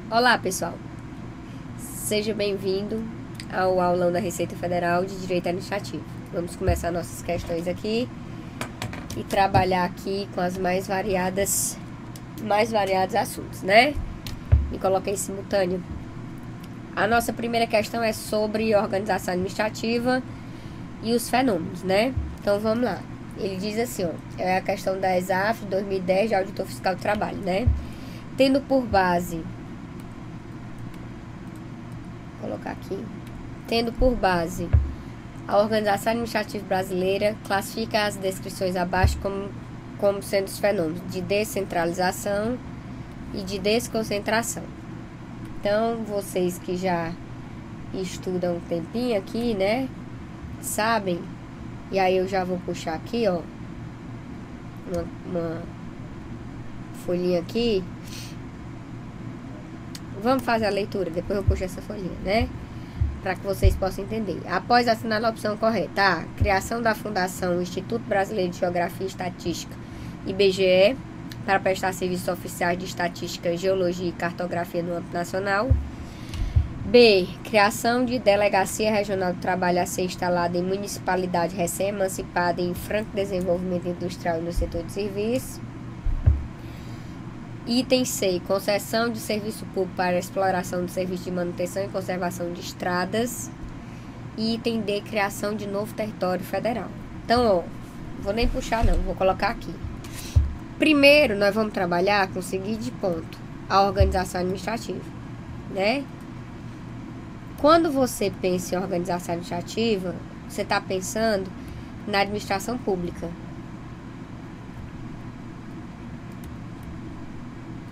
Olá, pessoal. Seja bem-vindo ao aulão da Receita Federal de Direito Administrativo. Vamos começar nossas questões aqui e trabalhar aqui com as mais variados assuntos, né? E coloquei em simultâneo. A nossa primeira questão é sobre organização administrativa e os fenômenos, né? Então, vamos lá. Ele diz assim, ó, é a questão da ESAF 2010 de Auditor Fiscal do Trabalho, né? Tendo por base... colocar aqui. Tendo por base a Organização Administrativa Brasileira, classifica as descrições abaixo como sendo os fenômenos de descentralização e de desconcentração. Então, vocês que já estudam um tempinho aqui, né, sabem, e aí eu já vou puxar aqui, ó, uma folhinha aqui. Vamos fazer a leitura, depois eu puxo essa folhinha, né? Para que vocês possam entender. Após assinar a opção correta, a criação da Fundação Instituto Brasileiro de Geografia e Estatística, IBGE, para prestar serviços oficiais de estatística, geologia e cartografia no âmbito nacional. B. Criação de Delegacia Regional do Trabalho a ser instalada em municipalidade recém-emancipada em franco desenvolvimento industrial e no setor de serviços. Item C. Concessão de serviço público para exploração de serviços de manutenção e conservação de estradas. E item D. Criação de novo território federal. Então, ó, vou nem puxar não, vou colocar aqui. Primeiro, nós vamos trabalhar com o seguinte ponto. A organização administrativa, né? Quando você pensa em organização administrativa, você está pensando na administração pública.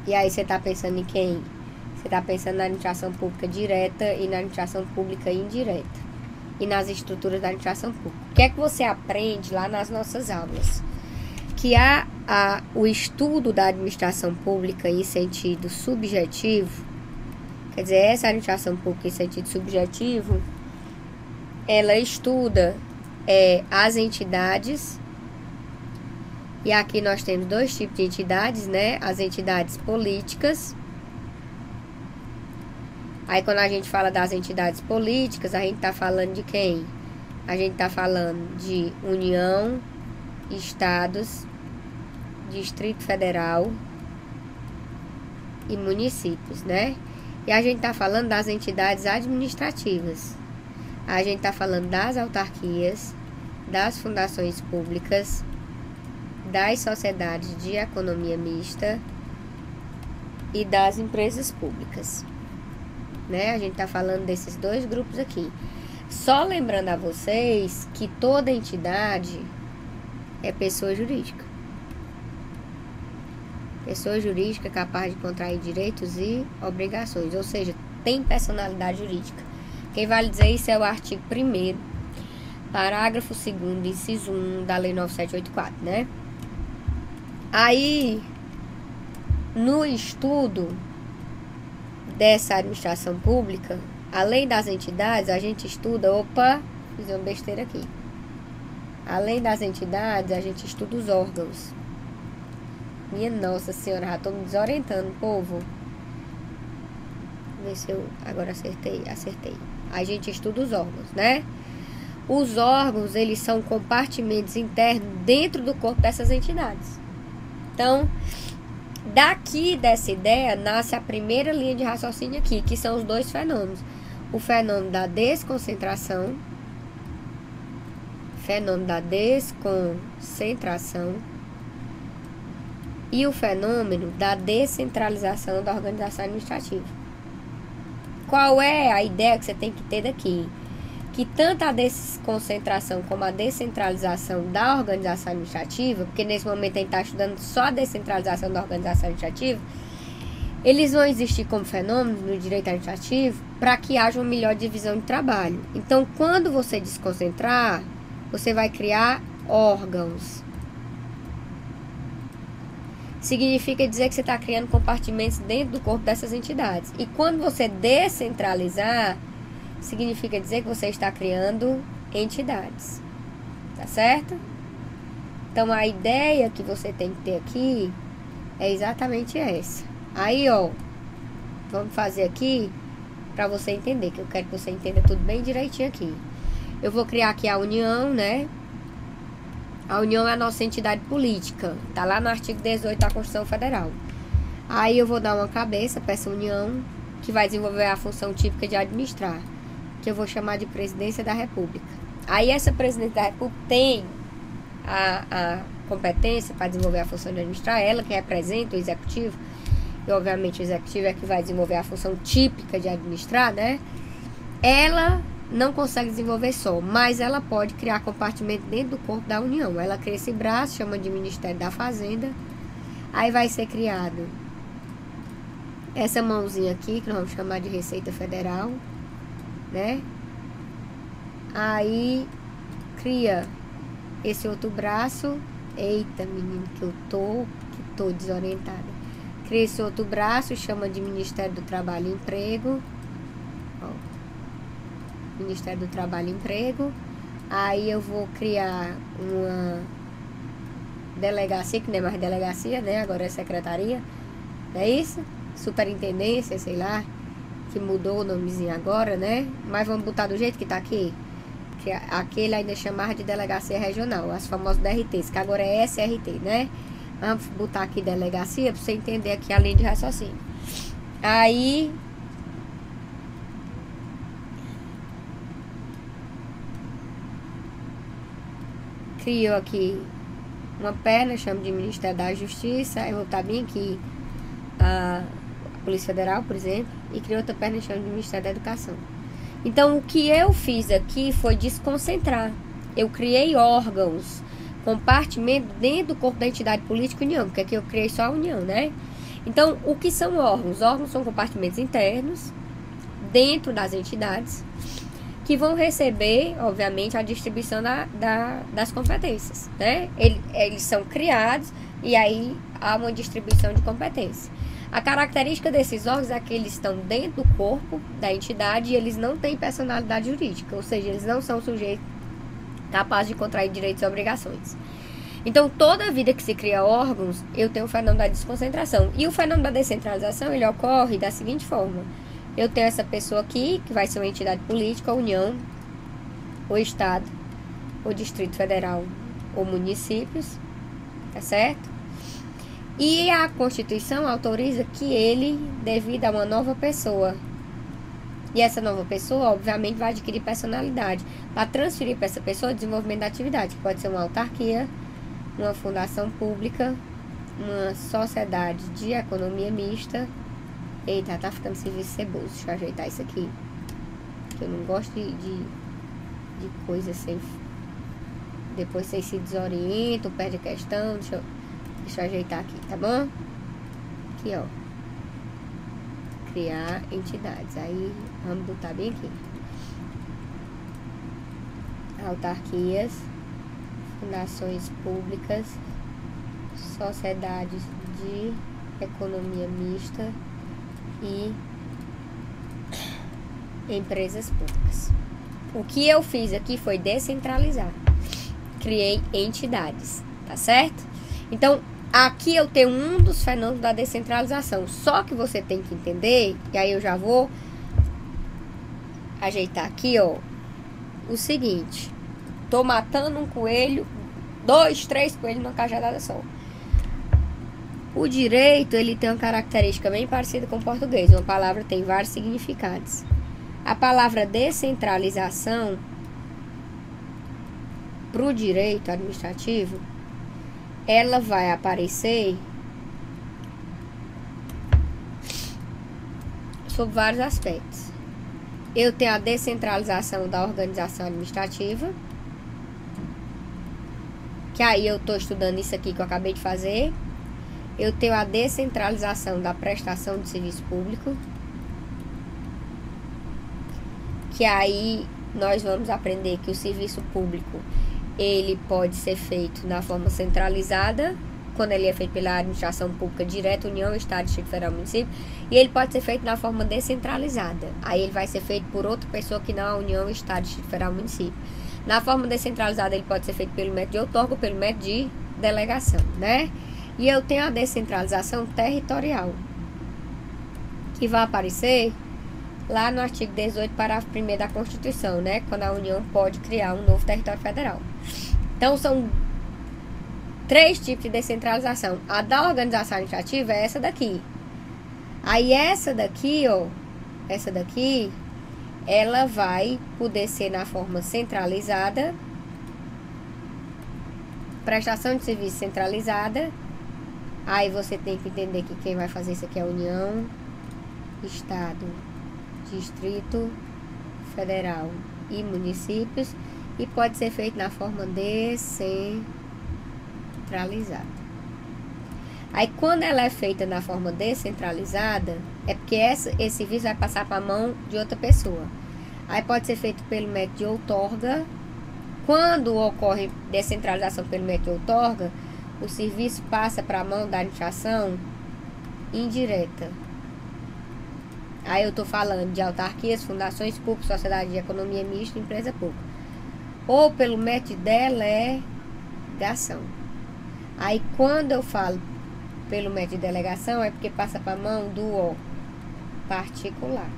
E aí você está pensando em quem? Você está pensando na administração pública direta e na administração pública indireta. E nas estruturas da administração pública. O que é que você aprende lá nas nossas aulas? Que o estudo da administração pública em sentido subjetivo, quer dizer, essa administração pública em sentido subjetivo, ela estuda as entidades. E aqui nós temos dois tipos de entidades, né? As entidades políticas. Aí quando a gente fala das entidades políticas, a gente está falando de quem? A gente está falando de União, Estados, Distrito Federal e municípios, né? E a gente está falando das entidades administrativas. A gente está falando das autarquias, das fundações públicas, das sociedades de economia mista e das empresas públicas, né? A gente está falando desses dois grupos aqui. Só lembrando a vocês que toda entidade é pessoa jurídica. Pessoa jurídica capaz de contrair direitos e obrigações, ou seja, tem personalidade jurídica. Quem vai dizer isso é o artigo 1º, parágrafo 2º, inciso 1 da Lei 9784, né? Aí, no estudo dessa administração pública, além das entidades, a gente estuda... Opa, fiz uma besteira aqui. Além das entidades, a gente estuda os órgãos. Minha nossa senhora, já estou me desorientando, povo. Vê se eu agora acertei. A gente estuda os órgãos, né? Os órgãos, eles são compartimentos internos dentro do corpo dessas entidades. Então, daqui dessa ideia, nasce a primeira linha de raciocínio aqui, que são os dois fenômenos. O fenômeno da desconcentração, e o fenômeno da descentralização da organização administrativa. Qual é a ideia que você tem que ter daqui? Que tanto a desconcentração como a descentralização da organização administrativa, porque nesse momento a gente está estudando só a descentralização da organização administrativa, eles vão existir como fenômenos no direito administrativo para que haja uma melhor divisão de trabalho. Então, quando você desconcentrar, você vai criar órgãos. Significa dizer que você está criando compartimentos dentro do corpo dessas entidades. E quando você descentralizar, significa dizer que você está criando entidades. Tá certo? Então, a ideia que você tem que ter aqui é exatamente essa. Aí, ó, Vamos fazer aqui para você entender, que eu quero que você entenda tudo bem direitinho aqui. Eu vou criar aqui a União, né? A União é a nossa entidade política. Tá lá no artigo 18 da Constituição Federal. Aí eu vou dar uma cabeça para essa União, que vai desenvolver a função típica de administrar, que eu vou chamar de Presidência da República. Aí essa Presidência da República tem a competência para desenvolver a função de administrar, ela que representa o Executivo, e obviamente o Executivo é que vai desenvolver a função típica de administrar, né? Ela não consegue desenvolver só, mas ela pode criar compartimento dentro do corpo da União. Ela cria esse braço, chama de Ministério da Fazenda. Aí vai ser criado essa mãozinha aqui, que nós vamos chamar de Receita Federal, né? Aí cria esse outro braço. Eita, menino, que eu tô desorientada. Cria esse outro braço, chama de Ministério do Trabalho e Emprego. Ó, Ministério do Trabalho e Emprego. Aí eu vou criar uma delegacia, que não é mais delegacia, né? Agora é secretaria. Não é isso? Superintendência, sei lá. Que mudou o nomezinho agora, né? Mas vamos botar do jeito que tá aqui. Que aquele ainda chamava de delegacia regional. As famosas DRTs, que agora é SRT, né? Vamos botar aqui delegacia para você entender aqui a linha de raciocínio. Aí criou aqui uma perna, chamo de Ministério da Justiça. Eu vou botar bem aqui a Polícia Federal, por exemplo. E criou outra perna, chamo de Ministério da Educação. Então, o que eu fiz aqui foi desconcentrar. Eu criei órgãos, compartimento dentro do corpo da entidade política União, porque aqui eu criei só a União, né? Então, o que são órgãos? Órgãos são compartimentos internos, dentro das entidades, que vão receber, obviamente, a distribuição das competências, né? Eles são criados e aí há uma distribuição de competência. A característica desses órgãos é que eles estão dentro do corpo da entidade e eles não têm personalidade jurídica, ou seja, eles não são sujeitos capazes de contrair direitos e obrigações. Então, toda vida que se cria órgãos, eu tenho o fenômeno da desconcentração. E o fenômeno da descentralização, ele ocorre da seguinte forma. Eu tenho essa pessoa aqui, que vai ser uma entidade política, a União, o Estado, o Distrito Federal ou municípios, tá certo? E a Constituição autoriza que ele, devido a uma nova pessoa, e essa nova pessoa, obviamente, vai adquirir personalidade, para transferir para essa pessoa o desenvolvimento da atividade, que pode ser uma autarquia, uma fundação pública, uma sociedade de economia mista. Eita, tá ficando serviço ceboso. Deixa eu ajeitar isso aqui, que eu não gosto de coisa sem... Depois vocês se desorientam, perde a questão. Deixa eu ajeitar aqui, tá bom? Aqui, ó. Criar entidades. Aí, vamos botar bem aqui. Autarquias, fundações públicas, sociedades de economia mista e empresas públicas. O que eu fiz aqui foi descentralizar. Criei entidades, tá certo? Então, aqui eu tenho um dos fenômenos da descentralização. Só que você tem que entender, e aí eu já vou ajeitar aqui, ó, o seguinte. Tô matando um coelho, 2, 3 coelhos numa cajadada só. O direito, ele tem uma característica bem parecida com o português. Uma palavra tem vários significados. A palavra descentralização, para o direito administrativo, ela vai aparecer sob vários aspectos. Eu tenho a descentralização da organização administrativa, que aí eu estou estudando isso aqui que eu acabei de fazer. Eu tenho a descentralização da prestação de serviço público, que aí nós vamos aprender que o serviço público, ele pode ser feito na forma centralizada, quando ele é feito pela administração pública direta, União, Estado, Distrito Federal, Município, e ele pode ser feito na forma descentralizada. Aí ele vai ser feito por outra pessoa que não a União, Estado, Distrito Federal, Município. Na forma descentralizada, ele pode ser feito pelo método de outorga ou pelo método de delegação, né? E eu tenho a descentralização territorial. que vai aparecer lá no artigo 18, parágrafo 1º da Constituição, né? Quando a União pode criar um novo território federal. Então, são 3 tipos de descentralização. A da organização administrativa é essa daqui. Aí, essa daqui, ó, essa daqui, ela vai poder ser na forma centralizada, prestação de serviço centralizada. Aí, você tem que entender que quem vai fazer isso aqui é a União, Estado, Distrito Federal e municípios, e pode ser feito na forma descentralizada. Aí, quando ela é feita na forma descentralizada, é porque esse serviço vai passar para a mão de outra pessoa. Aí pode ser feito pelo método de outorga. Quando ocorre descentralização pelo método de outorga, o serviço passa para a mão da administração indireta. Aí eu estou falando de autarquias, fundações públicas, sociedade de economia mista, empresa pública. Ou pelo método de delegação. Aí quando eu falo pelo método de delegação, é porque passa para a mão do particular.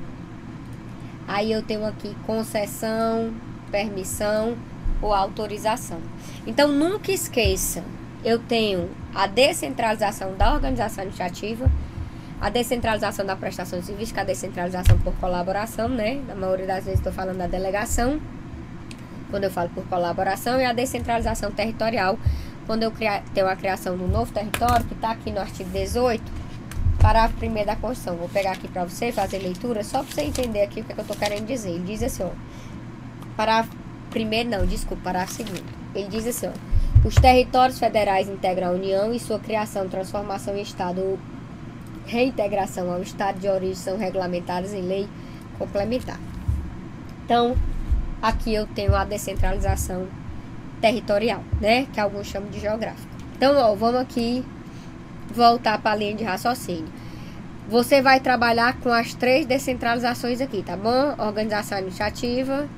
Aí eu tenho aqui concessão, permissão ou autorização. Então nunca esqueça, eu tenho a descentralização da organização administrativa, a descentralização da prestação de serviço, que é a descentralização por colaboração, né? Na maioria das vezes estou falando da delegação, quando eu falo por colaboração, e a descentralização territorial, quando eu tenho a criação do novo território, que está aqui no artigo 18, parágrafo 1º da Constituição. Vou pegar aqui para você fazer leitura, só para você entender aqui o que eu estou querendo dizer. Ele diz assim, ó, parágrafo 2º. Ele diz assim, ó, os territórios federais integram a União e sua criação, transformação em Estado ou reintegração ao Estado de origem são regulamentadas em lei complementar. Então, aqui eu tenho a descentralização territorial, né? Que alguns chamam de geográfica. Então, ó, vamos aqui voltar para a linha de raciocínio. Você vai trabalhar com as 3 descentralizações aqui, tá bom? Organização administrativa,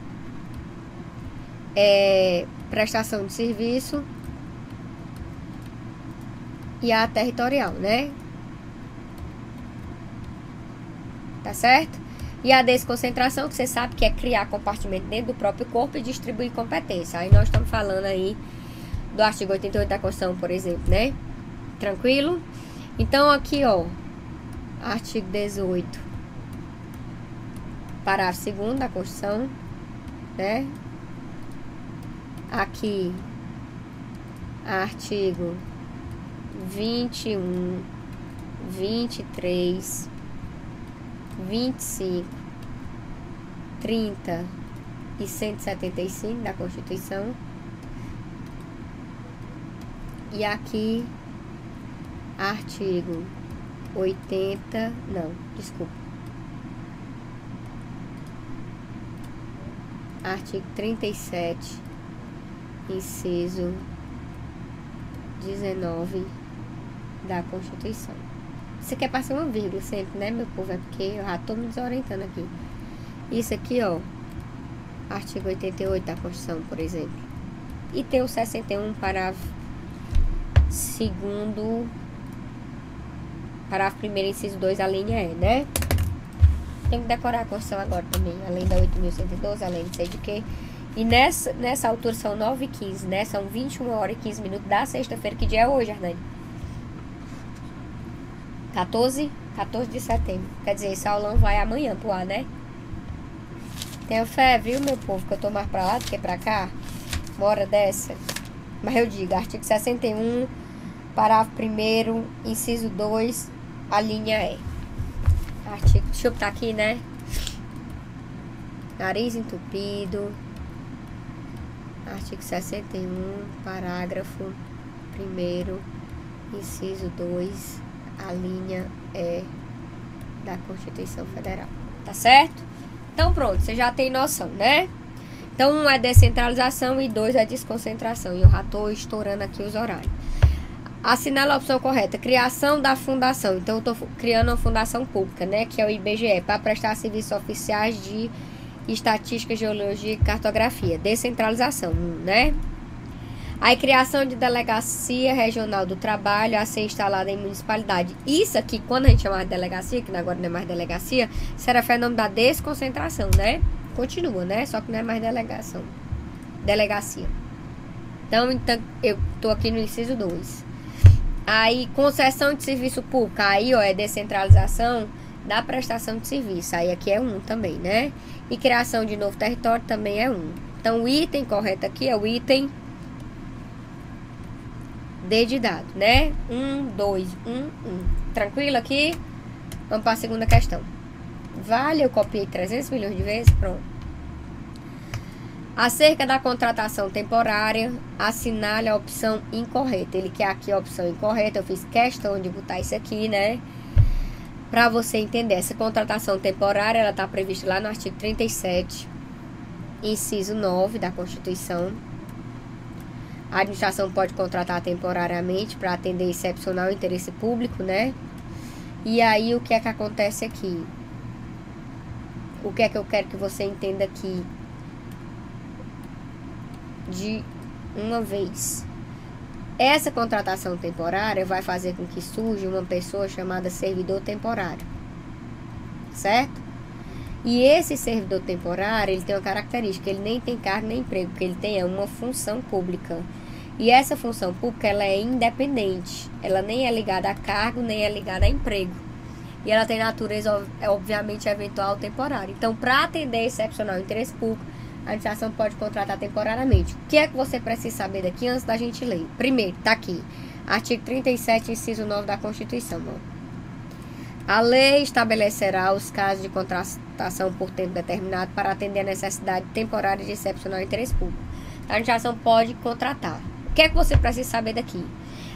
prestação de serviço e a territorial, né? Tá certo? E a desconcentração, que você sabe que é criar compartimento dentro do próprio corpo e distribuir competência. Aí nós estamos falando aí do artigo 88 da Constituição, por exemplo, né? Tranquilo? Então, aqui, ó, artigo 18, parágrafo 2º da Constituição, né? Aqui, artigo 21, 23, 25, 30 e 175 da Constituição. E aqui, artigo 80, não, desculpa. Artigo 37, inciso 19 da Constituição. Você quer passar uma vírgula sempre, né, meu povo? É porque eu já estou me desorientando aqui. Isso aqui, ó, artigo 88 da Constituição, por exemplo. E tem o 61, parágrafo 2º, parágrafo 1º, inciso 2, a linha E, né? Tem que decorar a Constituição agora também, além da 8.112, além de sei de quê. E nessa altura são 9h15, né? São 21 horas e 15 minutos da sexta-feira. Que dia é hoje, Arnane? 14 de setembro. Quer dizer, esse aulão vai amanhã pro ar, né? Tenho fé, viu, meu povo? Que eu tô mais pra lá do que pra cá. Uma hora dessa. Mas eu digo, artigo 61, parágrafo 1º, inciso 2, a linha E. Artigo, deixa eu botar aqui, né? Nariz entupido. Artigo 61, parágrafo 1º, inciso 2, a linha E da Constituição Federal. Tá certo? Então pronto, você já tem noção, né? Então 1 é descentralização e 2 é desconcentração. E eu já estou estourando aqui os horários. Assinala a opção correta. Criação da fundação. Então eu estou criando uma fundação pública, né? Que é o IBGE, para prestar serviços oficiais de estatística, geologia e cartografia. Descentralização, né? Aí, criação de delegacia regional do trabalho a ser instalada em municipalidade. Isso aqui, quando a gente chamava de delegacia, que agora não é mais delegacia, isso era fenômeno da desconcentração, né? Continua, né? Só que não é mais delegacia. Então, eu tô aqui no inciso 2. Aí, concessão de serviço público. Aí, ó, é descentralização da prestação de serviço. Aí, aqui é 1 também, né? E criação de novo território também é 1. Então, o item correto aqui é o item D de dado, né? 1, 2, 1, 1. Tranquilo aqui? Vamos para a segunda questão. Vale, eu copiei 300 milhões de vezes, pronto. Acerca da contratação temporária, assinale a opção incorreta. Ele quer aqui a opção incorreta, eu fiz questão de botar isso aqui, né? Para você entender, essa contratação temporária, ela está prevista lá no artigo 37, inciso 9 da Constituição. A administração pode contratar temporariamente para atender excepcional interesse público, né? E aí, o que é que acontece aqui? O que é que eu quero que você entenda aqui? De uma vez. Essa contratação temporária vai fazer com que surja uma pessoa chamada servidor temporário. Certo? E esse servidor temporário, ele tem uma característica, ele nem tem cargo nem emprego, porque ele tem uma função pública. E essa função pública, ela é independente. Ela nem é ligada a cargo, nem é ligada a emprego. E ela tem natureza, obviamente, eventual temporária. Então, para atender excepcional interesse público, a administração pode contratar temporariamente. O que é que você precisa saber daqui antes da gente ler? Primeiro, tá aqui. Artigo 37, inciso 9 da Constituição. Ó. A lei estabelecerá os casos de contratação por tempo determinado para atender a necessidade temporária de excepcional interesse público. A administração pode contratar. O que é que você precisa saber daqui?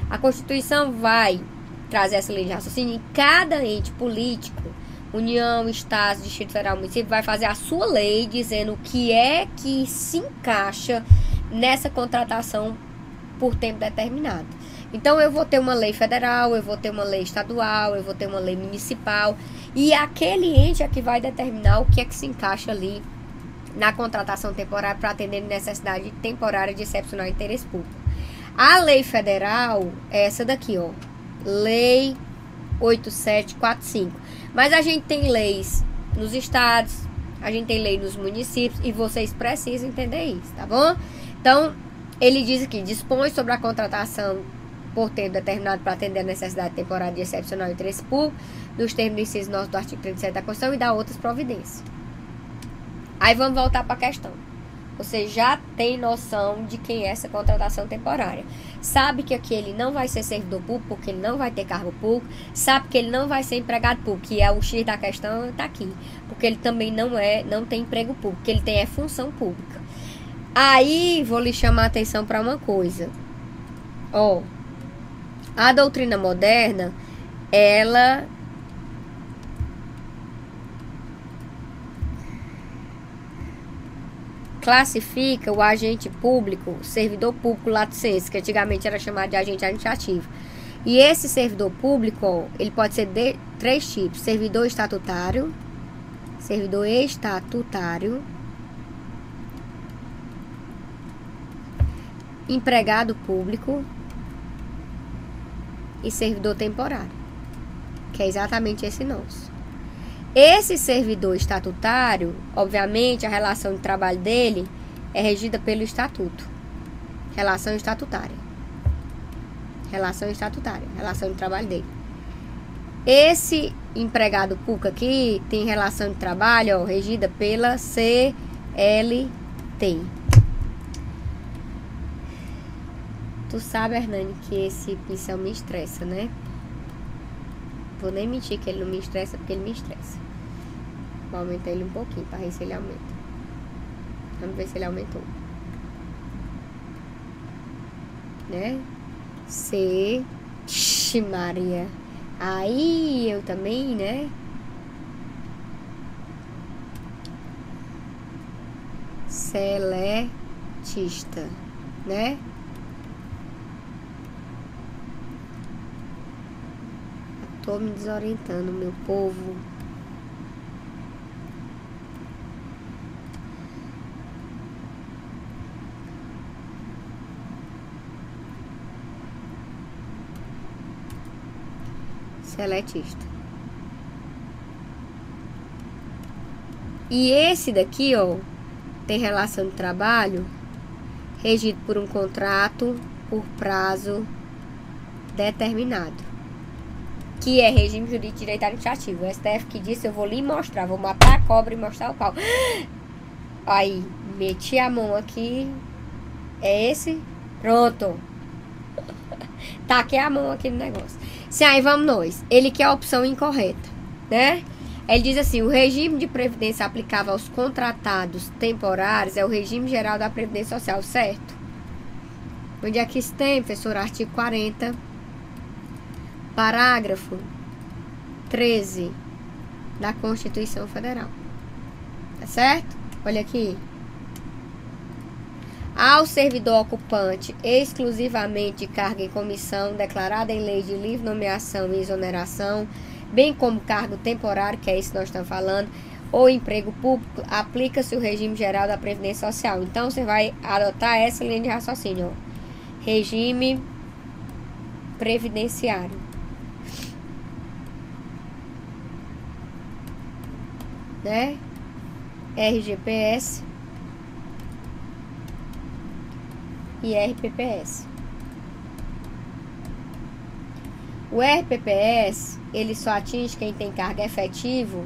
A Constituição vai trazer essa lei de raciocínio e cada ente político, União, Estado, Distrito Federal, município, vai fazer a sua lei dizendo o que é que se encaixa nessa contratação por tempo determinado. Então, eu vou ter uma lei federal, eu vou ter uma lei estadual, eu vou ter uma lei municipal, e aquele ente é que vai determinar o que é que se encaixa ali na contratação temporária para atender necessidade temporária de excepcional interesse público. A lei federal é essa daqui, ó. Lei 8745. Mas a gente tem leis nos estados, a gente tem lei nos municípios, e vocês precisam entender isso, tá bom? Então, ele diz aqui, dispõe sobre a contratação por tempo determinado para atender a necessidade temporária de excepcional interesse público, dos termos do inciso 9 do artigo 37 da Constituição e dá outras providências. Aí vamos voltar para a questão. Você já tem noção de quem é essa contratação temporária. Sabe que aqui ele não vai ser servidor público, porque ele não vai ter cargo público. Sabe que ele não vai ser empregado público, que é o X da questão, está aqui. Porque ele também não tem emprego público, que ele tem função pública. Aí, vou lhe chamar a atenção para uma coisa. Ó, a doutrina moderna, ela classifica o agente público, o servidor público lato sensu, que antigamente era chamado de agente administrativo. E esse servidor público, ó, ele pode ser de 3 tipos: servidor estatutário, empregado público e servidor temporário, que é exatamente esse nosso. Esse servidor estatutário, obviamente, a relação de trabalho dele é regida pelo estatuto. Relação estatutária, relação de trabalho dele. Esse empregado público aqui tem relação de trabalho, ó, regida pela CLT. Tu sabe, Hernani, que esse pincel me estressa, né? Vou nem mentir que ele não me estressa, porque ele me estressa. Vou aumentar ele um pouquinho, para ver se ele aumenta. Vamos ver se ele aumentou. Né? Maria. Aí, eu também, né? Seletista, né? Tô me desorientando, meu povo. seletista. E esse daqui, ó, tem relação de trabalho regido por um contrato por prazo determinado, que é regime jurídico de direito administrativo. O STF que disse, eu vou lhe mostrar, vou matar a cobra e mostrar o pau. Aí, meti a mão aqui. É esse? Pronto. Taquei a mão aqui no negócio. Sim, aí vamos nós. Ele quer a opção incorreta, né? Ele diz assim, o regime de previdência aplicável aos contratados temporários é o regime geral da Previdência Social, certo? Onde é que isso tem, professor? Artigo 40, parágrafo 13 da Constituição Federal. Tá certo? Olha aqui. Ao servidor ocupante exclusivamente de carga em comissão declarada em lei de livre nomeação e exoneração, bem como cargo temporário, que é isso que nós estamos falando, ou emprego público, aplica-se o regime geral da Previdência Social. Então, você vai adotar essa linha de raciocínio, ó. Regime previdenciário. Né? RGPS e RPPS. O RPPS, ele só atinge quem tem cargo efetivo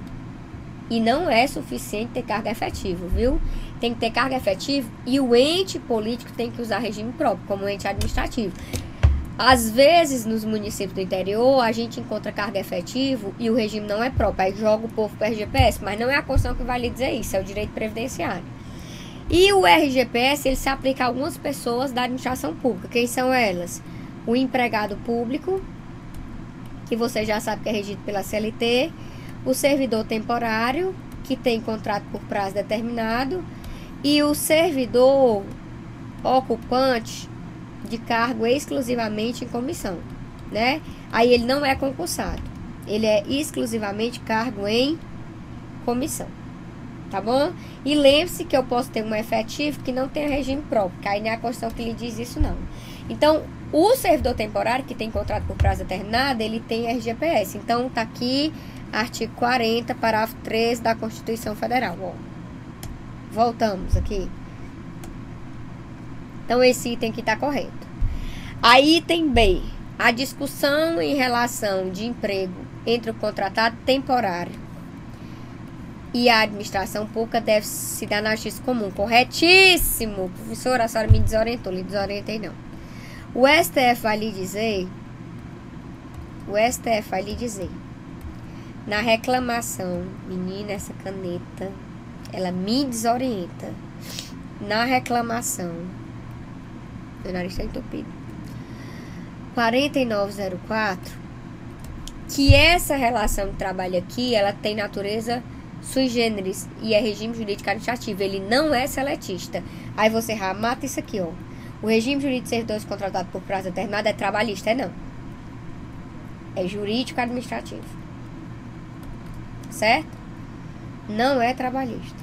e não é suficiente ter cargo efetivo, viu? Tem que ter cargo efetivo e o ente político tem que usar regime próprio, como ente administrativo. Às vezes, nos municípios do interior, a gente encontra cargo efetivo e o regime não é próprio. Aí joga o povo para o RGPS, mas não é a Constituição que vai lhe dizer isso, é o direito previdenciário. E o RGPS, ele se aplica a algumas pessoas da administração pública. Quem são elas? O empregado público, que você já sabe que é regido pela CLT, o servidor temporário, que tem contrato por prazo determinado, e o servidor ocupante de cargo exclusivamente em comissão, né? Aí ele não é concursado, ele é exclusivamente cargo em comissão, tá bom? E lembre-se que eu posso ter um efetivo que não tem regime próprio, que aí não é a Constituição que lhe diz isso não. Então, o servidor temporário que tem contrato por prazo determinado, ele tem RGPS. Então, tá aqui, artigo 40, parágrafo 13 da Constituição Federal. Ó. Voltamos aqui. Então, esse item aqui tá correto. Aí, item B. A discussão em relação de emprego entre o contratado temporário e a administração pública deve se dar na justiça comum. Corretíssimo! Professora, a senhora me desorientou. Lhe desorientei, não. O STF vai lhe dizer, na reclamação, menina, essa caneta, ela me desorienta. Na reclamação, meu nariz está entupido, 4904, que essa relação de trabalho aqui, ela tem natureza sui generis e é regime jurídico administrativo, ele não é seletista. Aí você mata isso aqui, ó. O regime jurídico de servidores contratados por prazo determinado é trabalhista, não. É jurídico administrativo. Certo? Não é trabalhista.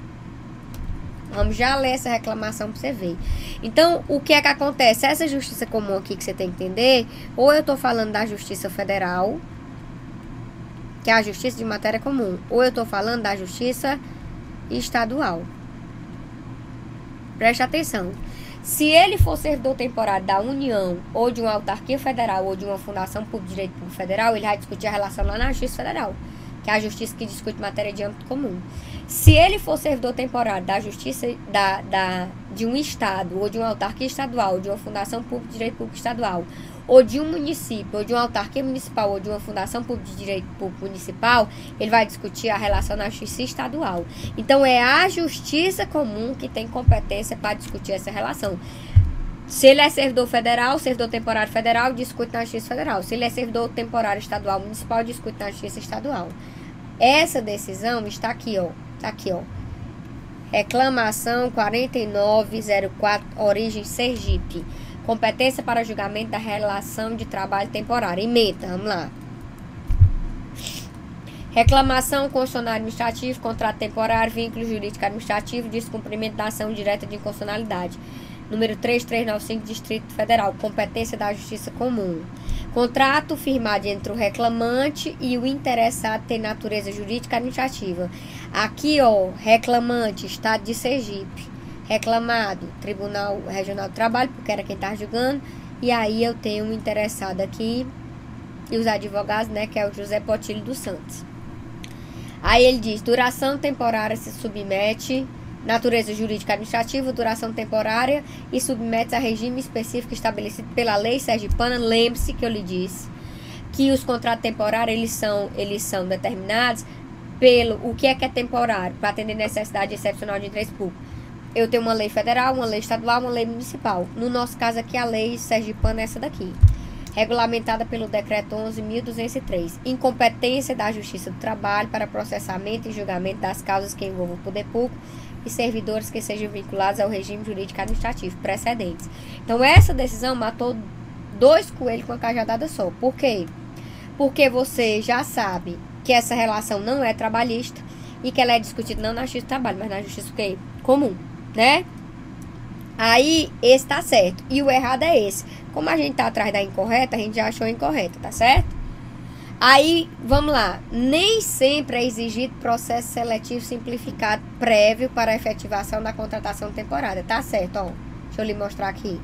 Vamos já ler essa reclamação para você ver. Então, o que é que acontece? Essa justiça comum aqui que você tem que entender, ou eu estou falando da justiça federal, que é a justiça de matéria comum, ou eu estou falando da justiça estadual. Preste atenção. Se ele for servidor temporário da União, ou de uma autarquia federal, ou de uma fundação pública de direito público federal, ele vai discutir a relação lá na Justiça Federal, que é a justiça que discute matéria de âmbito comum. Se ele for servidor temporário da justiça de um estado, ou de uma autarquia estadual, ou de uma fundação pública de direito público estadual, ou de um município, ou de uma autarquia municipal, ou de uma fundação pública de direito público municipal, ele vai discutir a relação na justiça estadual. Então, é a justiça comum que tem competência para discutir essa relação. Se ele é servidor federal, servidor temporário federal, discute na justiça federal. Se ele é servidor temporário estadual municipal, discute na justiça estadual. Essa decisão está aqui, ó. Está aqui, ó. Reclamação 4904, origem Sergipe. Competência para julgamento da relação de trabalho temporário. Ementa, vamos lá. Reclamação constitucional administrativo, contrato temporário, vínculo jurídico administrativo, descumprimento da ação direta de inconstitucionalidade. Número 3395, Distrito Federal. Competência da Justiça Comum. Contrato firmado entre o reclamante e o interessado tem natureza jurídica administrativa. Aqui, ó, reclamante, Estado de Sergipe. Reclamado, Tribunal Regional do Trabalho, porque era quem estava julgando. E aí eu tenho um interessado aqui, e os advogados, né, que é o José Potilho dos Santos. Aí ele diz, duração temporária se submete, natureza jurídica administrativa, duração temporária e submete a regime específico estabelecido pela lei sergipana. Lembre-se que eu lhe disse que os contratos temporários, eles são determinados pelo o que é temporário, para atender necessidade excepcional de interesse público. Eu tenho uma lei federal, uma lei estadual, uma lei municipal. No nosso caso aqui, a lei sergipana é essa daqui. Regulamentada pelo Decreto 11.203. Incompetência da Justiça do Trabalho para processamento e julgamento das causas que envolvam o poder público e servidores que sejam vinculados ao regime jurídico administrativo precedentes. Então, essa decisão matou 2 coelhos com a cajadada só. Por quê? Porque você já sabe que essa relação não é trabalhista e que ela é discutida não na Justiça do Trabalho, mas na Justiça o quê? Comum, né? Aí, esse tá certo. E o errado é esse. Como a gente tá atrás da incorreta, a gente já achou incorreta, tá certo? Aí, vamos lá. Nem sempre é exigido processo seletivo simplificado prévio para a efetivação da contratação temporária. Tá certo, ó. Deixa eu lhe mostrar aqui.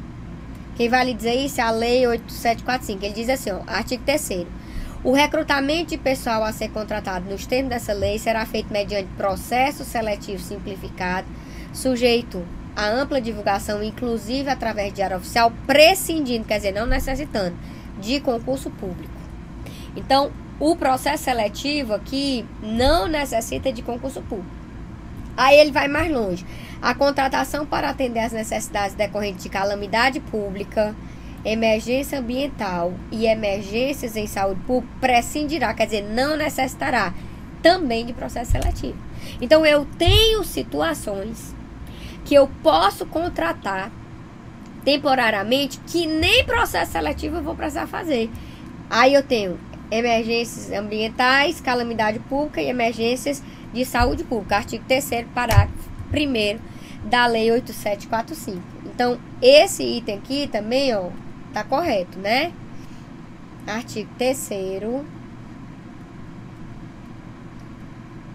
Quem vai lhe dizer isso é a Lei 8745. Ele diz assim, ó. Artigo 3º. O recrutamento de pessoal a ser contratado nos termos dessa lei será feito mediante processo seletivo simplificado, sujeito a ampla divulgação, inclusive através de diário oficial, prescindindo, quer dizer, não necessitando, de concurso público. Então, o processo seletivo aqui não necessita de concurso público. Aí ele vai mais longe. A contratação para atender às necessidades decorrentes de calamidade pública, emergência ambiental e emergências em saúde pública prescindirá, quer dizer, não necessitará também de processo seletivo. Então, eu tenho situações que eu posso contratar temporariamente que nem processo seletivo eu vou precisar fazer. Aí eu tenho emergências ambientais, calamidade pública e emergências de saúde pública. Artigo 3º, parágrafo 1º da Lei 8745. Então, esse item aqui também, ó, tá correto, né? Artigo 3º,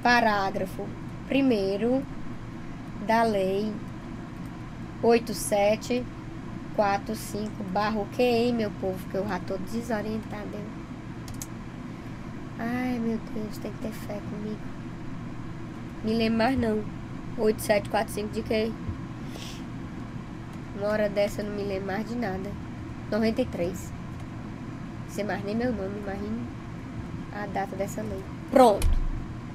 parágrafo 1º da Lei 8745 / que, meu povo, que eu já tô desorientada. Ai, meu Deus, tem que ter fé comigo. Me lembro mais não. 8745 de que? Uma hora dessa eu não me lembro mais de nada. 93. Não sei mais nem meu nome, imagine a data dessa lei. Pronto,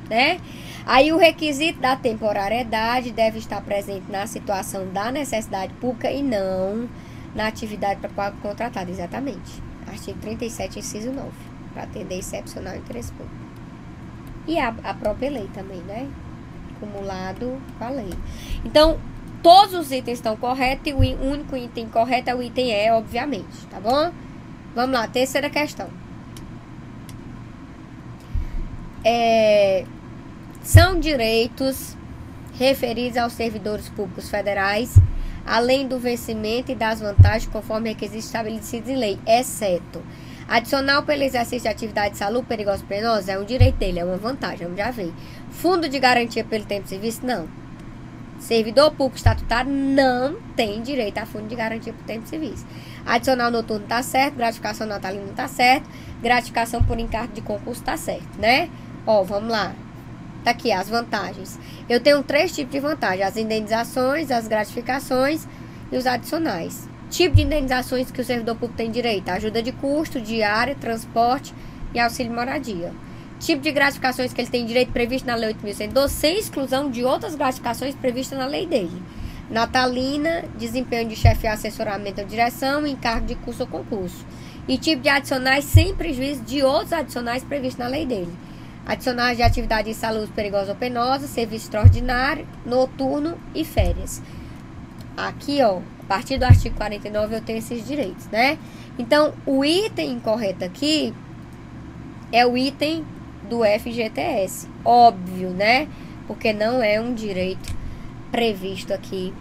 né? Aí o requisito da temporariedade deve estar presente na situação da necessidade pública e não na atividade para qual contratada, exatamente. Artigo 37, inciso 9, para atender excepcional interesse público. E a própria lei também, né? Acumulado com a lei. Então, todos os itens estão corretos e o único item correto é o item E, obviamente, tá bom? Vamos lá, terceira questão. São direitos referidos aos servidores públicos federais, além do vencimento e das vantagens conforme requisitos estabelecidos em lei, exceto adicional pelo exercício de atividade de saúde perigosa ou penosa, é um direito dele, é uma vantagem, vamos já ver. Fundo de garantia pelo tempo de serviço, não. Servidor público estatutário não tem direito a fundo de garantia por tempo de serviço. Adicional noturno tá certo, gratificação natalina não tá certo, gratificação por encargo de concurso tá certo, né? Ó, vamos lá. Tá aqui as vantagens. Eu tenho 3 tipos de vantagens: as indenizações, as gratificações e os adicionais. Tipo de indenizações que o servidor público tem direito: ajuda de custo, diária, transporte e auxílio moradia. Tipo de gratificações que ele tem direito previsto na Lei 8.112, sem exclusão de outras gratificações previstas na lei dele. Natalina, desempenho de chefe, assessoramento ou direção, encargo de curso ou concurso. E tipo de adicionais sem prejuízo de outros adicionais previstos na lei dele. Adicionais de atividade de saúde perigosa ou penosa, serviço extraordinário, noturno e férias. Aqui, ó, a partir do artigo 49 eu tenho esses direitos, né? Então, o item incorreto aqui é o item do FGTS. Óbvio, né? Porque não é um direito previsto aqui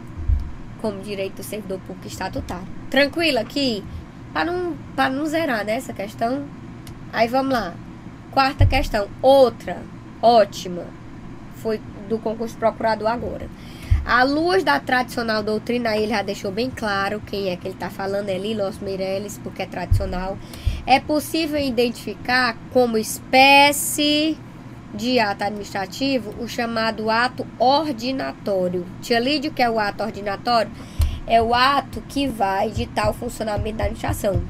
como direito do servidor público estatutário. Tranquilo aqui? Para não zerar, né, essa questão. Aí vamos lá. Quarta questão. Outra. Ótima. Foi do concurso procurador agora. À luz da tradicional doutrina, aí ele já deixou bem claro quem é que ele está falando, é Lilos Meirelles, porque é tradicional. É possível identificar como espécie de ato administrativo o chamado ato ordinatório. Tia Lídio, que é o ato ordinatório, é o ato que vai ditar o funcionamento da administração,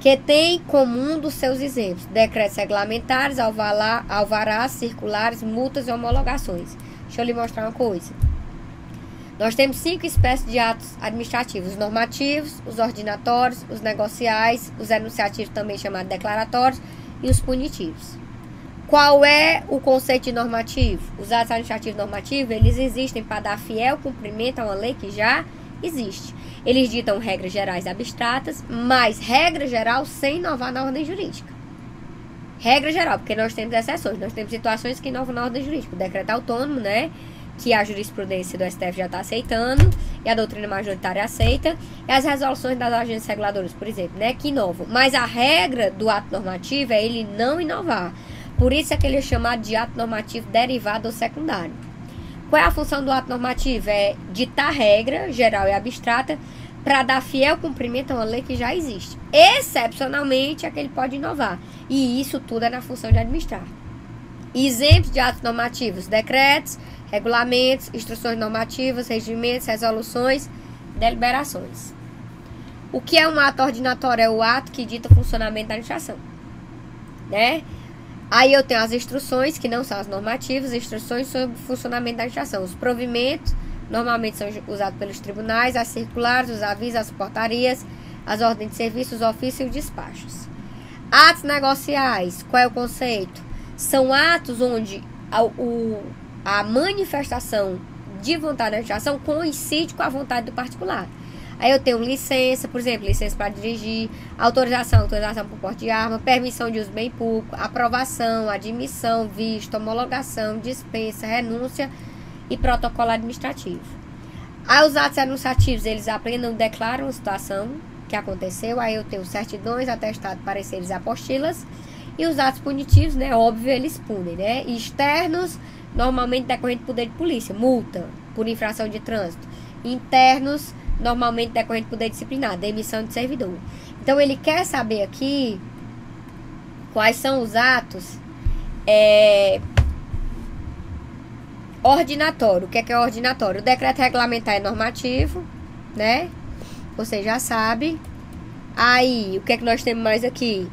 que tem como um dos seus exemplos decretos regulamentares, alvarás, circulares, multas e homologações. Deixa eu lhe mostrar uma coisa. Nós temos 5 espécies de atos administrativos: os normativos, os ordinatórios, os negociais, os enunciativos, também chamados declaratórios, e os punitivos. Qual é o conceito de normativo? Os atos administrativos normativos, eles existem para dar fiel cumprimento a uma lei que já existe. Eles ditam regras gerais abstratas, mas regra geral sem inovar na ordem jurídica. Regra geral, porque nós temos exceções. Nós temos situações que inovam na ordem jurídica. O decreto autônomo, né? Que a jurisprudência do STF já está aceitando, e a doutrina majoritária aceita, e as resoluções das agências reguladoras, por exemplo, né? Que inovam. Mas a regra do ato normativo é ele não inovar. Por isso é que ele é chamado de ato normativo derivado ou secundário. Qual é a função do ato normativo? É ditar regra geral e abstrata para dar fiel cumprimento a uma lei que já existe. Excepcionalmente é que ele pode inovar. E isso tudo é na função de administrar. Exemplos de atos normativos: decretos, regulamentos, instruções normativas, regimentos, resoluções, deliberações. O que é um ato ordinatório? É o ato que dita o funcionamento da administração, né? Aí eu tenho as instruções, que não são as normativas, instruções sobre o funcionamento da administração. Os provimentos, normalmente são usados pelos tribunais, as circulares, os avisos, as portarias, as ordens de serviço, os ofícios e os despachos. Atos negociais, qual é o conceito? São atos onde a manifestação de vontade da administração coincide com a vontade do particular. Aí eu tenho licença, por exemplo, licença para dirigir, autorização por porte de arma, permissão de uso bem público, aprovação, admissão, visto, homologação, dispensa, renúncia e protocolo administrativo. Aí os atos enunciativos, eles apenas declaram a situação que aconteceu. Aí eu tenho certidões, atestados, pareceres e apostilas. E os atos punitivos, né, óbvio, eles punem, né? E externos, normalmente decorrente do poder de polícia, multa por infração de trânsito. Internos, normalmente decorrente do poder disciplinar, demissão de servidor. Então ele quer saber aqui quais são os atos ordinatório. O que é ordinatório? O decreto regulamentar é normativo, né? Você já sabe. Aí, o que é que nós temos mais aqui?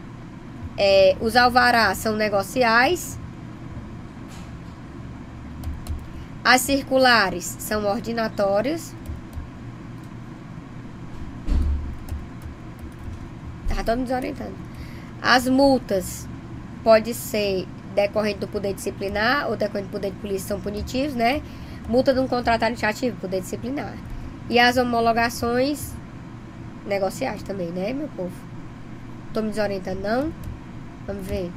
Os alvarás são negociais. As circulares são ordinatórios. Tá todo me desorientando. As multas pode ser decorrente do poder disciplinar ou decorrente do poder de polícia, são punitivos, né? Multa de um contrato administrativo, poder disciplinar. E as homologações negociais também, né, meu povo? Tô me desorientando, não? Vamos ver.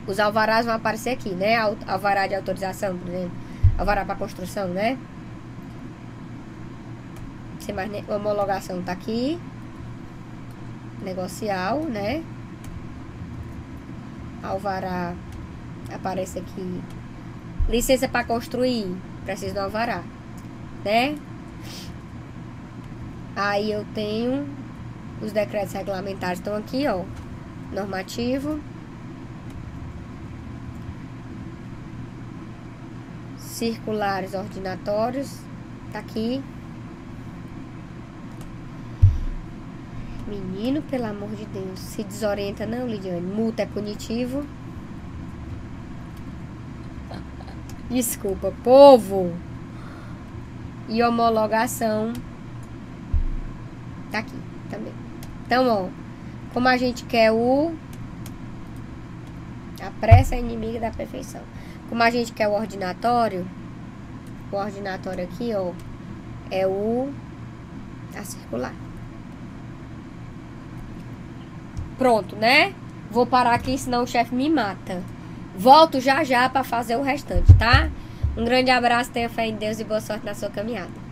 Os alvarás vão aparecer aqui, né? Alvará de autorização, por exemplo. Alvará para construção, né? Sem mais, né? Homologação tá aqui. Negocial, né? Alvará aparece aqui. Licença para construir, precisa do alvará, né? Aí eu tenho os decretos regulamentares, estão aqui, ó. Normativo. Circulares ordinatórios, tá aqui. Menino, pelo amor de Deus, se desorienta não, Lidiane. Multa é punitivo. Desculpa, povo. E homologação tá aqui também. Então, ó, como a gente quer a pressa é inimiga da perfeição. Como a gente quer o ordinatório aqui, ó, é a circular. Pronto, né? Vou parar aqui, senão o chefe me mata. Volto já já para fazer o restante, tá? Um grande abraço, tenha fé em Deus e boa sorte na sua caminhada.